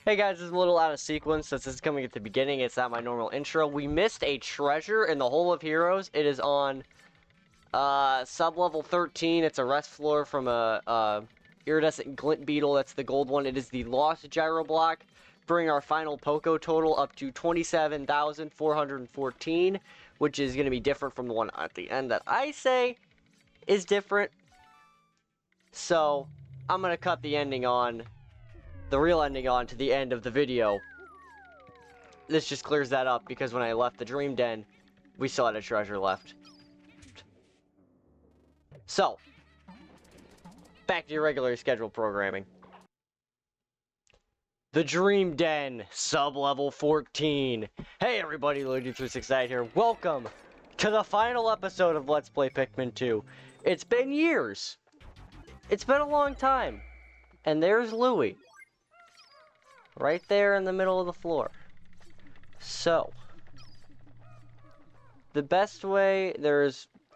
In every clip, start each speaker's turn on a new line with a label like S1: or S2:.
S1: Hey guys, this is a little out of sequence since this is coming at the beginning. It's not my normal intro. We missed a treasure in the Hole of Heroes. It is on sub-level 13. It's a rest floor from a iridescent glint beetle. That's the gold one. It is the lost gyro block. Bring our final Poco total up to 27,414, which is going to be different from the one at the end that I say is different. So, I'm going to cut the ending on, the real ending on to the end of the video. This just clears that up because when I left the Dream Den, we still had a treasure left. So, back to your regularly scheduled programming. The Dream Den, sub-level 14. Hey everybody, Luigi369 here. Welcome to the final episode of Let's Play Pikmin 2. It's been years. It's been a long time. And there's Louie. Right there in the middle of the floor. So, the best way,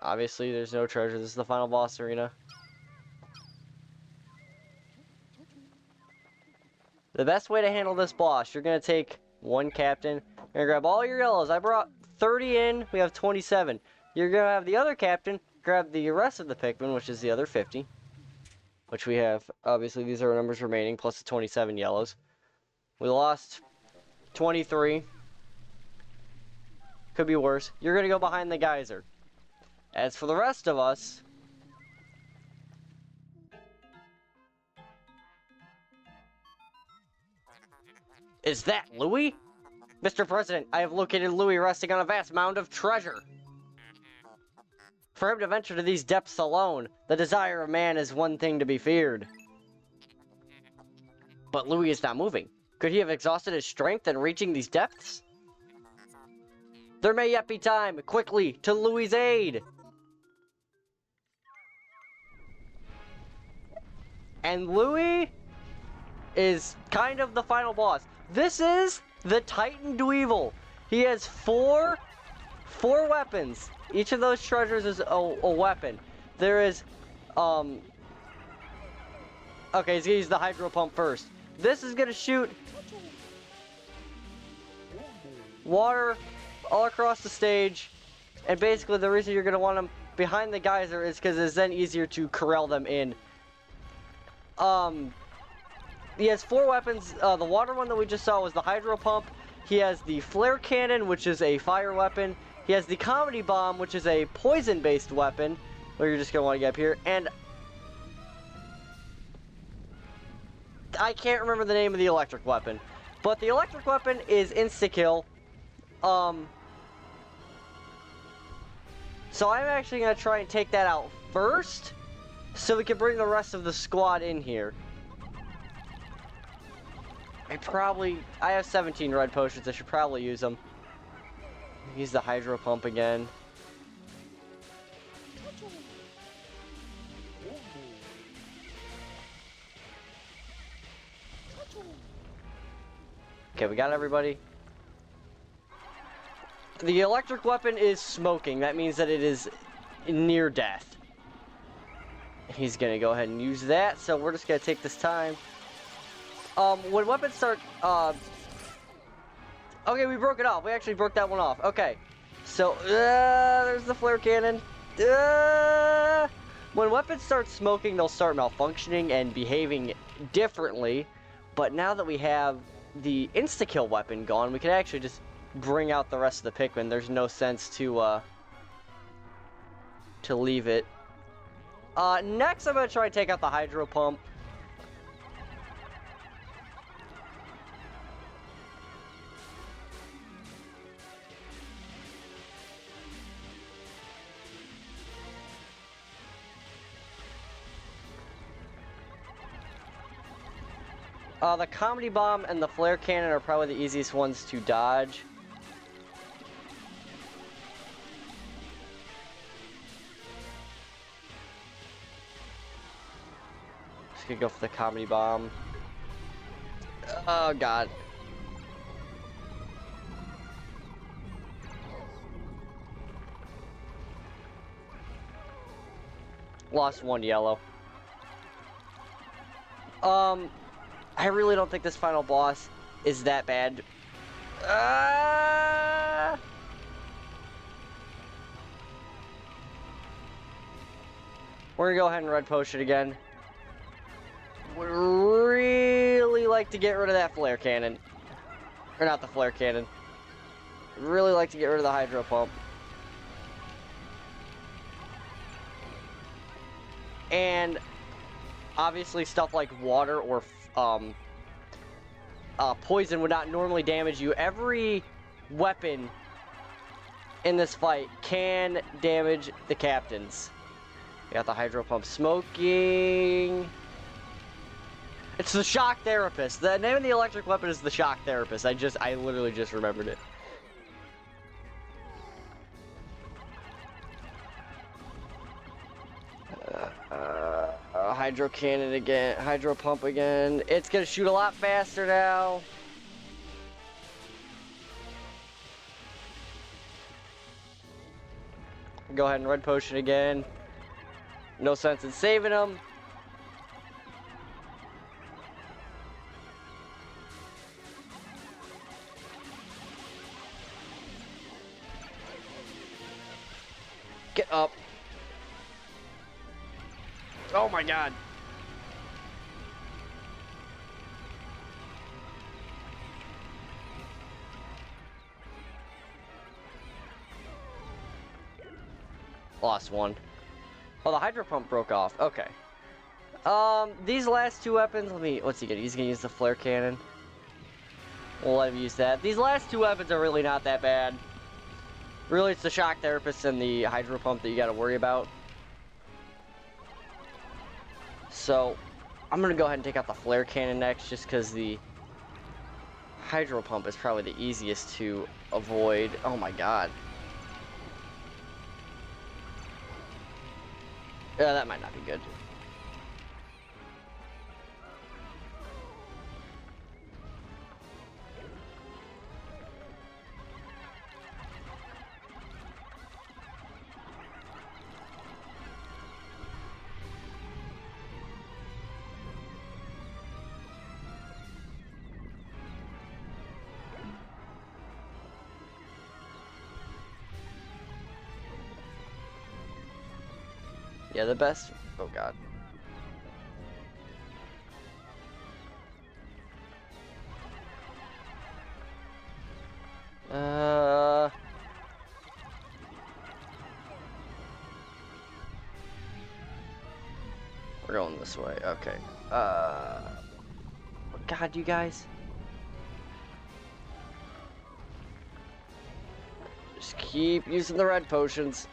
S1: obviously there's no treasure. This is the final boss arena. The best way to handle this boss, you're going to take one captain. You're going to grab all your yellows. I brought 30 in. We have 27. You're going to have the other captain grab the rest of the Pikmin, which is the other 50. Which we have, obviously these are our numbers remaining, plus the 27 yellows. We lost 23. Could be worse. You're going to go behind the geyser. As for the rest of us, is that Louie? Mr. President, I have located Louie resting on a vast mound of treasure. For him to venture to these depths alone, the desire of man is one thing to be feared. But Louie is not moving. Could he have exhausted his strength in reaching these depths? There may yet be time, quickly, to Louie's aid! And Louie is kind of the final boss. This is the Titan Dweevil. He has four weapons. Each of those treasures is a weapon. There is, okay, he's gonna use the hydro pump first. This is gonna shoot water all across the stage, and basically the reason you're gonna want him behind the geyser is because it's then easier to corral them in. He has four weapons. The water one that we just saw was the hydro pump. He has the flare cannon, which is a fire weapon. He has the comedy bomb, which is a poison-based weapon, where you're just gonna want to get up here. And I can't remember the name of the electric weapon, but the electric weapon is insta-kill. So I'm actually gonna try and take that out first, so we can bring the rest of the squad in here. I have 17 red potions, I should probably use them. Use the hydro pump again. Okay, we got everybody. The electric weapon is smoking. That means that it is near death. He's gonna go ahead and use that, so we're just gonna take this time. When weapons start, okay, we broke it off. We actually broke that one off. Okay. So, there's the flare cannon. When weapons start smoking, they'll start malfunctioning and behaving differently. But now that we have the insta-kill weapon gone, we can actually just bring out the rest of the Pikmin. There's no sense to leave it. Next, I'm going to try and take out the hydro pump. The comedy bomb and the flare cannon are probably the easiest ones to dodge. Just gonna go for the comedy bomb. Oh god. Lost one yellow. I really don't think this final boss is that bad. We're gonna go ahead and red potion again. Would really like to get rid of that flare cannon. Or not the flare cannon. Really like to get rid of the hydro pump. And obviously stuff like water or poison would not normally damage you. Every weapon in this fight can damage the captains. We got the hydro pump smoking. It's the shock therapist. The name of the electric weapon is the shock therapist. I literally just remembered it. Hydro cannon again, hydro pump again. It's gonna shoot a lot faster now. Go ahead and red potion again. No sense in saving them. Get up. Oh my god. Lost one. Oh, the hydro pump broke off. Okay. These last two weapons, what's he gonna use? He's gonna use the flare cannon. We'll let him use that. These last two weapons are really not that bad. Really, it's the shock therapist and the hydro pump that you gotta worry about. So, I'm gonna go ahead and take out the flare cannon next, just because the hydro pump is probably the easiest to avoid. Oh my god. Yeah, that might not be good. Yeah, the best. Oh god. We're going this way. Okay. God, you guys. Just keep using the red potions.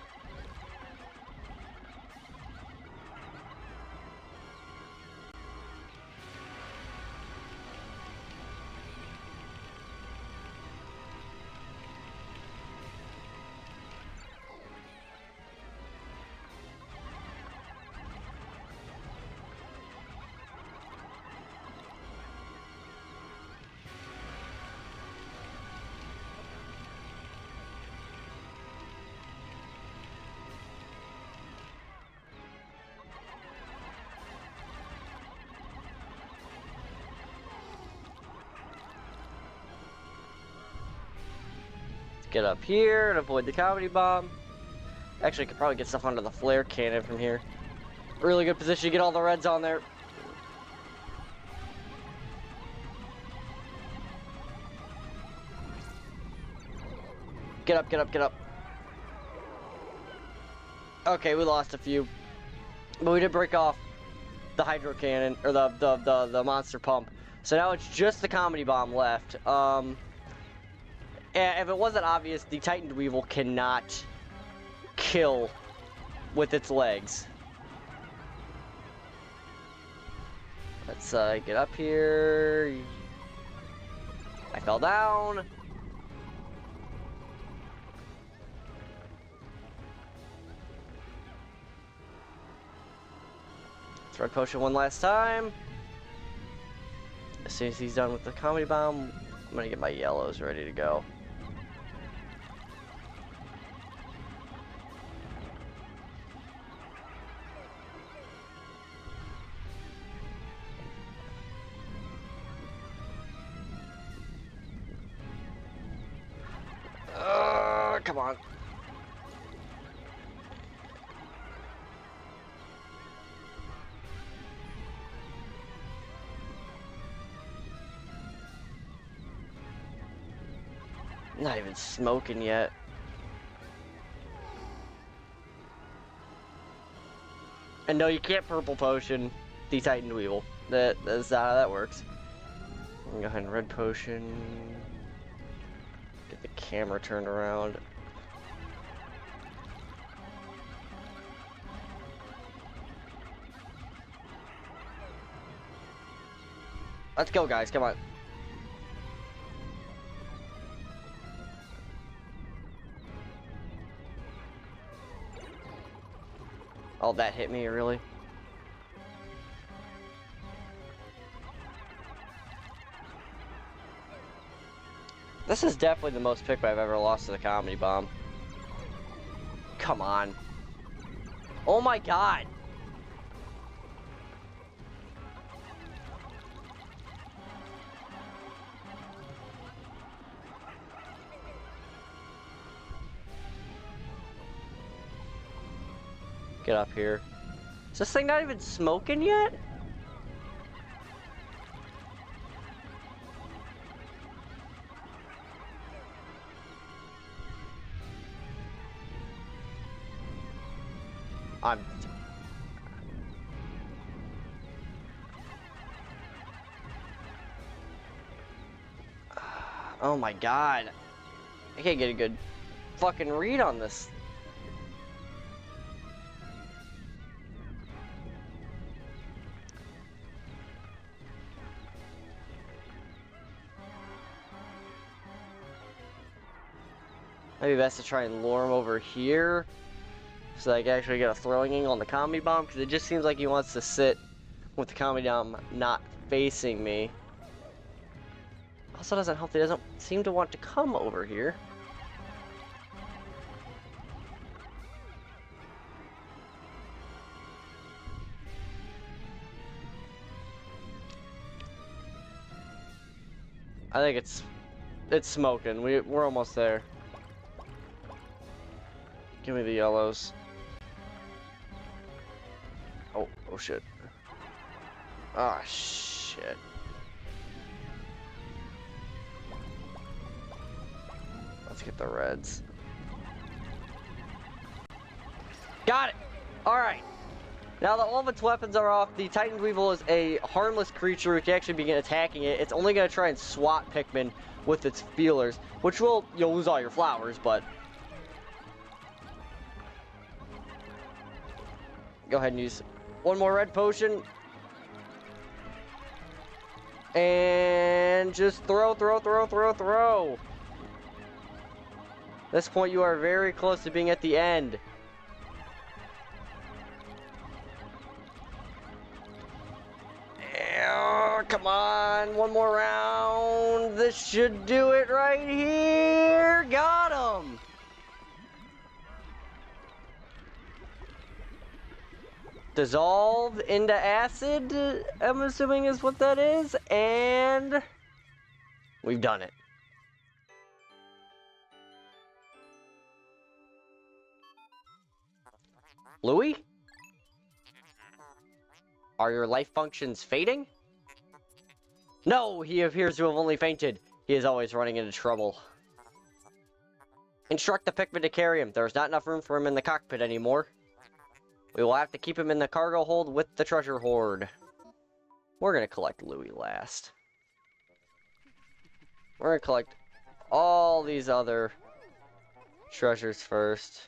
S1: Get up here and avoid the comedy bomb. Actually, I could probably get stuff onto the flare cannon from here. Really good position to get all the reds on there. Get up, get up, get up. Okay, we lost a few. But we did break off the hydro cannon, or the monster pump. So now it's just the comedy bomb left. If it wasn't obvious, the Titan Weevil cannot kill with its legs. Let's get up here. I fell down. Let's red potion one last time. As soon as he's done with the comedy bomb, I'm gonna get my yellows ready to go. Come on. Not even smoking yet. And no, you can't purple potion the Titan Weevil. That's not how that works. I'm gonna go ahead and red potion. Get the camera turned around. Let's go, guys. Come on. Oh, that hit me, really? This is definitely the most Pikmin I've ever lost to the comedy bomb. Come on. Oh my god! Get up here. Is this thing not even smoking yet? Oh my god. I can't get a good fucking read on this. Maybe best to try and lure him over here so that I can actually get a throwing angle on the comedy bomb, because it just seems like he wants to sit with the comedy bomb not facing me. Also doesn't help that he doesn't seem to want to come over here. I think it's smoking. We're almost there. Give me the yellows. Oh shit. Ah, shit. Let's get the reds. Got it! Alright. Now that all of its weapons are off, the Titan Weevil is a harmless creature. We can actually begin attacking it. It's only going to try and swat Pikmin with its feelers, which will, you'll lose all your flowers, but... Go ahead and use one more red potion. And just throw. At this point, you are very close to being at the end. Come on, one more round. This should do it right here. Got him. Dissolved into acid, I'm assuming is what that is, and we've done it. Louis? Are your life functions fading? No, he appears to have only fainted. He is always running into trouble. Instruct the Pikmin to carry him. There's not enough room for him in the cockpit anymore. We will have to keep him in the cargo hold with the treasure hoard. We're gonna collect Louis last. We're gonna collect all these other treasures first.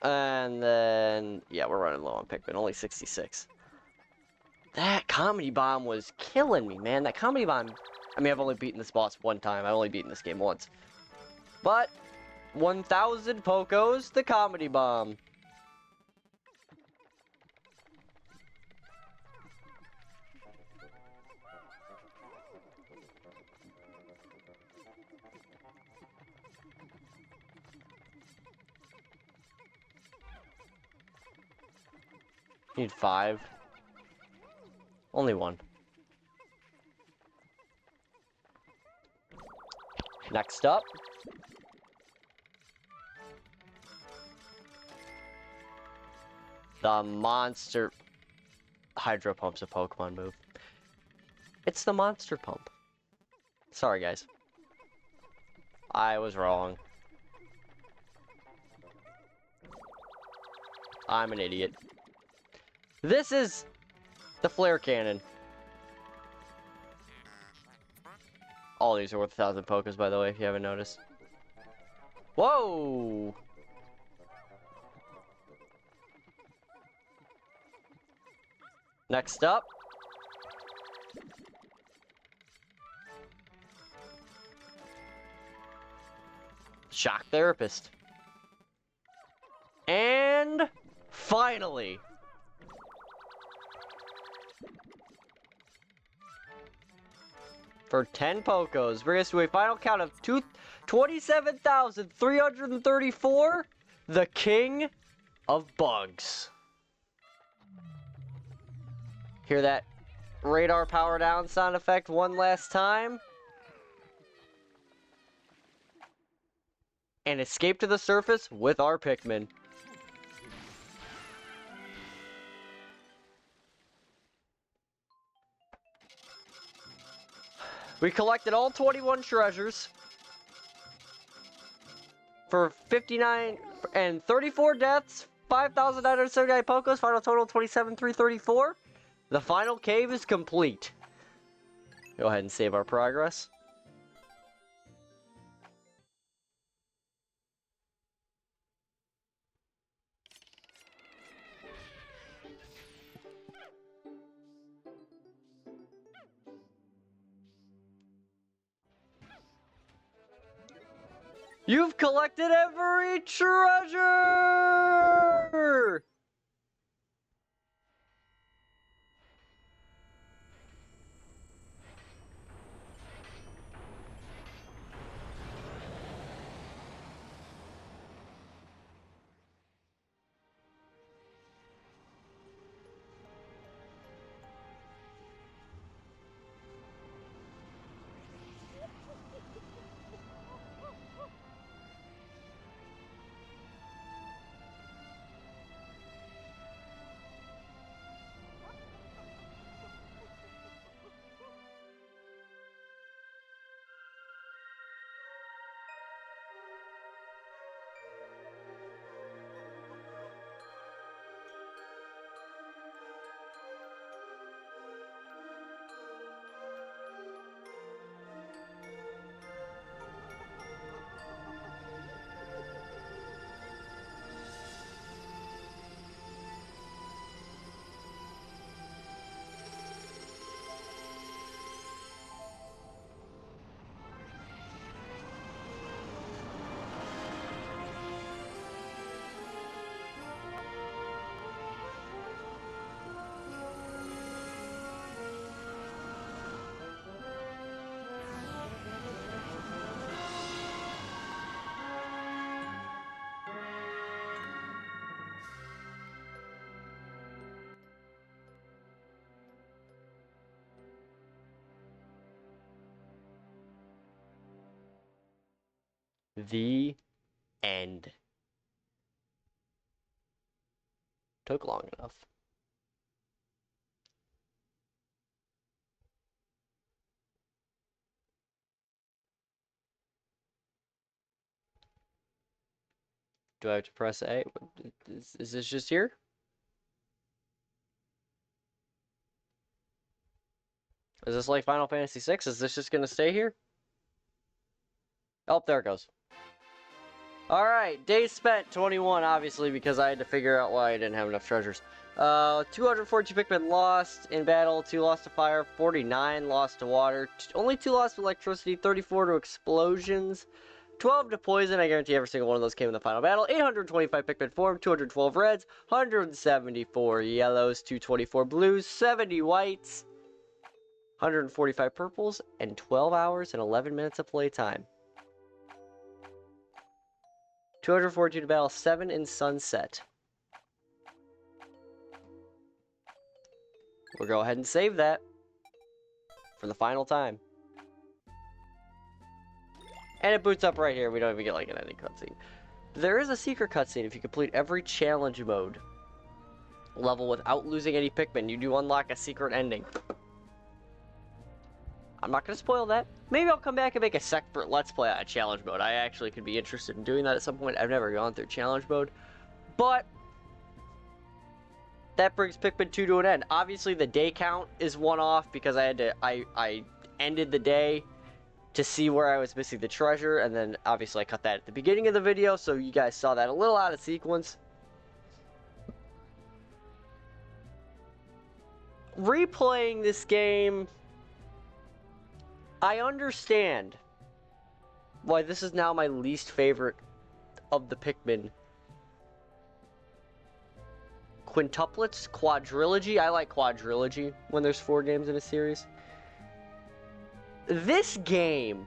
S1: And then, yeah, we're running low on Pikmin, only 66. That comedy bomb was killing me, man. That comedy bomb. I mean, I've only beaten this boss one time. I've only beaten this game once. But 1,000 Pokos, the comedy bomb. Need 5. Only 1. Next up. The monster... Hydro Pump's a Pokemon move. It's the Monster Pump. Sorry, guys. I was wrong. I'm an idiot. This is the Flare Cannon. All these are worth 1,000 Pokos, by the way, if you haven't noticed. Whoa! Next up. Shock Therapist. And finally. For 10 Pokos, bring us to a final count of 27,334. The King of Bugs. Hear that radar power down sound effect one last time. And escape to the surface with our Pikmin. We collected all 21 treasures for 59 and 34 deaths, 5,979 Pokos, final total 27,334. The final cave is complete. Go ahead and save our progress. You've collected every treasure! The end. Took long enough. Do I have to press A? Is this just here? Is this like Final Fantasy VI? Is this just gonna stay here? Oh, there it goes. Alright, days spent, 21, obviously, because I had to figure out why I didn't have enough treasures. 242 Pikmin lost in battle, 2 lost to fire, 49 lost to water, only 2 lost to electricity, 34 to explosions, 12 to poison. I guarantee every single one of those came in the final battle. 825 Pikmin formed, 212 reds, 174 yellows, 224 blues, 70 whites, 145 purples, and 12 hours and 11 minutes of playtime. 242 to battle, 7 in sunset. We'll go ahead and save that for the final time. And it boots up right here. We don't even get like an ending cutscene. There is a secret cutscene if you complete every challenge mode level without losing any Pikmin. You do unlock a secret ending. I'm not going to spoil that. Maybe I'll come back and make a separate Let's Play out of challenge mode. I actually could be interested in doing that at some point. I've never gone through challenge mode. But that brings Pikmin 2 to an end. Obviously, the day count is one off because I had to. I ended the day to see where I was missing the treasure, and then obviously I cut that at the beginning of the video, so you guys saw that a little out of sequence. Replaying this game, I understand why this is now my least favorite of the Pikmin quintuplets, quadrilogy. I like quadrilogy when there's 4 games in a series. This game,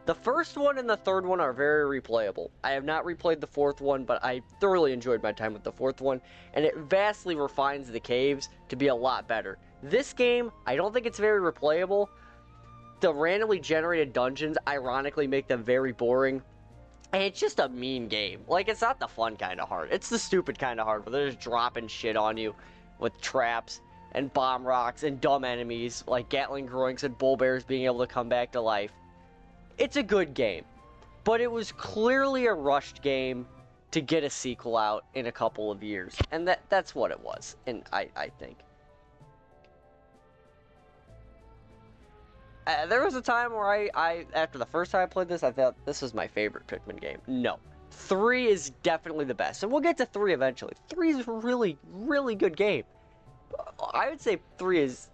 S1: the first one and the third one are very replayable. I have not replayed the 4th one, but I thoroughly enjoyed my time with the 4th one, and it vastly refines the caves to be a lot better. This game, I don't think it's very replayable. The randomly generated dungeons, ironically, make them very boring. And it's just a mean game. Like, it's not the fun kind of hard. It's the stupid kind of hard, where they're just dropping shit on you with traps and bomb rocks and dumb enemies like Gatling Groinks and Bull Bears being able to come back to life. It's a good game, but it was clearly a rushed game to get a sequel out in a couple of years, and that's what it was, and I think. There was a time where I after the first time I played this, I thought this was my favorite Pikmin game. No. 3 is definitely the best, and we'll get to 3 eventually. 3 is a really, really good game. I would say 3 is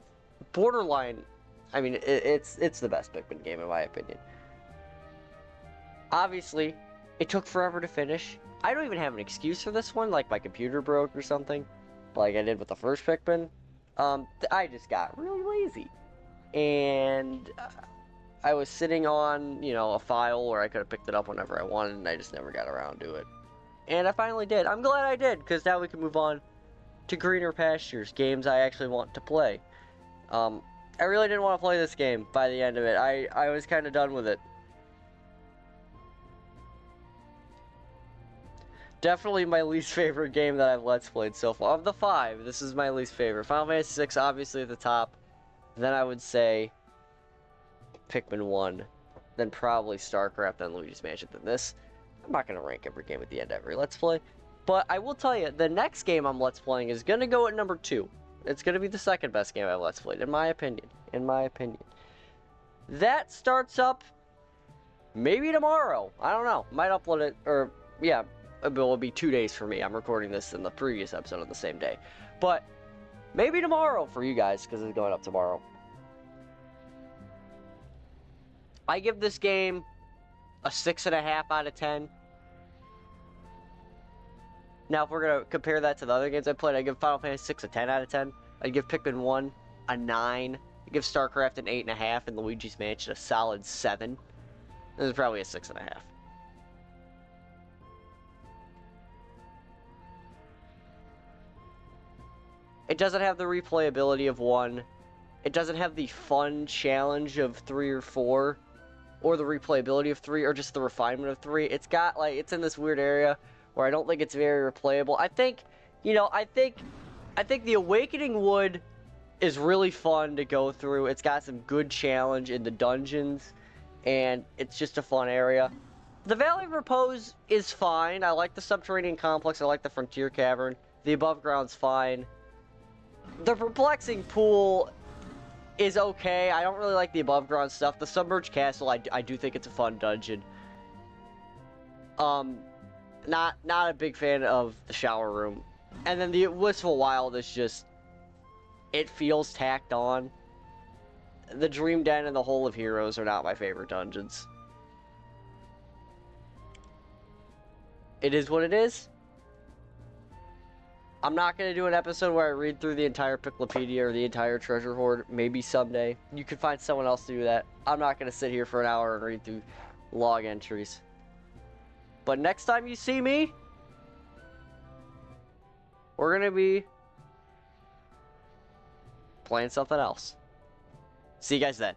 S1: borderline. I mean, it's the best Pikmin game in my opinion. Obviously, it took forever to finish. I don't even have an excuse for this one, like my computer broke or something, like I did with the first Pikmin. I just got really lazy, and I was sitting on, you know, a file where I could have picked it up whenever I wanted, and I just never got around to it. And I finally did. I'm glad I did, because now we can move on to greener pastures, games I actually want to play. I really didn't want to play this game by the end of it. I was kind of done with it. Definitely my least favorite game that I've Let's Played so far. Of the 5, this is my least favorite. Final Fantasy VI, obviously at the top. Then I would say Pikmin 1. Then probably StarCraft, then Luigi's Mansion, then this. I'm not going to rank every game at the end of every Let's Play. But I will tell you, the next game I'm Let's Playing is going to go at number 2. It's going to be the second best game I've Let's Played, in my opinion. In my opinion. That starts up maybe tomorrow. I don't know. Might upload it, or, yeah, it will be 2 days for me. I'm recording this in the previous episode on the same day. But maybe tomorrow for you guys, because it's going up tomorrow. I give this game a 6.5 out of 10. Now, if we're going to compare that to the other games I played, I give Final Fantasy VI a 10 out of 10. I'd give Pikmin 1 a 9. I'd give StarCraft an 8.5, and Luigi's Mansion a solid 7. This is probably a 6.5. It doesn't have the replayability of 1. It doesn't have the fun challenge of 3 or 4. Or the replayability of 3, or just the refinement of 3. It's got, like, it's in this weird area where I don't think it's very replayable. I think, you know, I think the Awakening Wood is really fun to go through. It's got some good challenge in the dungeons, and it's just a fun area. The Valley of Repose is fine. I like the subterranean complex. I like the Frontier Cavern. The above ground's fine. The Perplexing Pool is okay. I don't really like the above ground stuff. The Submerged Castle, I do think it's a fun dungeon. Not a big fan of the shower room. And then the Wistful Wild is just, it feels tacked on. The Dream Den and the Hole of Heroes are not my favorite dungeons. It is what it is. I'm not going to do an episode where I read through the entire Piclopedia or the entire Treasure Hoard. Maybe someday. You could find someone else to do that. I'm not going to sit here for an hour and read through log entries. But next time you see me, we're going to be playing something else. See you guys then.